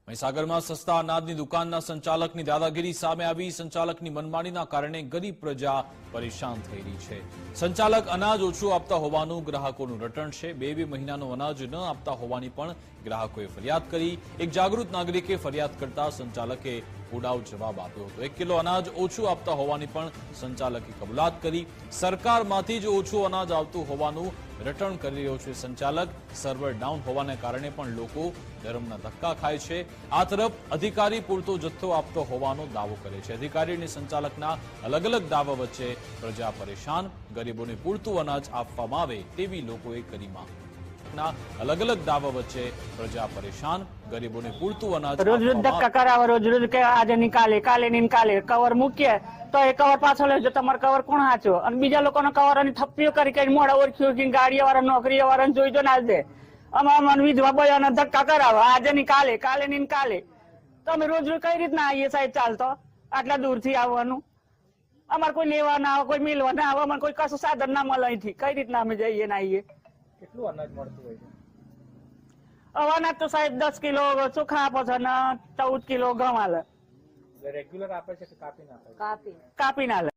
મહીસાગરમાં સસ્તા અનાજની દુકાનના સંચાલકની દાદાગીરી સામે આવી। સંચાલકની મનમાનીના કારણે ગરીબ પ્રજા પરેશાન થઈ રહી છે। સંચાલક અનાજ ઓછું આપતા હોવાનું ગ્રાહકોનું રટણ છે। બે મહિનાનું અનાજ ન આપતા હોવાની પણ ગ્રાહકોએ ફરિયાદ કરી। એક જાગૃત નાગરિકે ફરિયાદ કરતા સંચાલકે ઉડાવ જવાબ આપ્યો હતો। 1 કિલો અનાજ ઓછું આપતા હોવાની પણ સંચાલકે કબૂલાત કરી। સરકારમાંથી જ ઓછું અનાજ આવતું હોવાનું રટણ કરી રહ્યો છે સંચાલક। સર્વર ડાઉન હોવાને કારણે પણ લોકો ધર્મના ધક્કા ખાય છે। આ તરફ અધિકારી પૂરતો જથ્થો આપતો હોવાનો દાવો કરે છે। અધિકારી અને સંચાલકના અલગ અલગ દાવા વચ્ચે પ્રજા પરેશાન। ગરીબોને પૂરતું અનાજ આપવામાં આવે તેવી લોકોએ કરી માંગ। અલગ અલગ દાવા વચ્ચે પ્રજા પરેશાન। ગરીબોને પૂરતું અનાજ રોજ રોજ ધક્કા કરાવે, રોજ રોજ કે આજે નિકાલે કાલે નિકાલે કવર મૂકીએ તો એ કવર પાછો લેજો, તમારો કવર કોણ હાચો? અને બીજા લોકોનો કવર અને થપ્પીઓ કરી મોડા ઓળખ્યું ગાડીઓ વાળા નોકરીઓ વાળા જોઈજો ના દે। અમારા વિધવા બયાના ધક્કા કરાવે, આજે નિકાલે કાલે નિકાલે। તો અમે રોજ રોજ કઈ રીતના આવીએ સાહેબ? ચાલતો આટલા દૂરથી આવવાનું, અમારે કોઈ લેવા ના આવે, કોઈ મિલવા ના આવે, અમારે કોઈ કશું સાધન ના મળે અહીંથી, કઈ રીતના અમે જઈએ ના આવીએ? કેટલું અનાજ મળતું હોય છે? અનાજ તો સાહેબ 10 કિલો ચોખા આપે છે અને 14 કિલો ઘઉં આલે। રેગ્યુલર આપે છે કે કાપીને આપે છે? કાપીને આલે।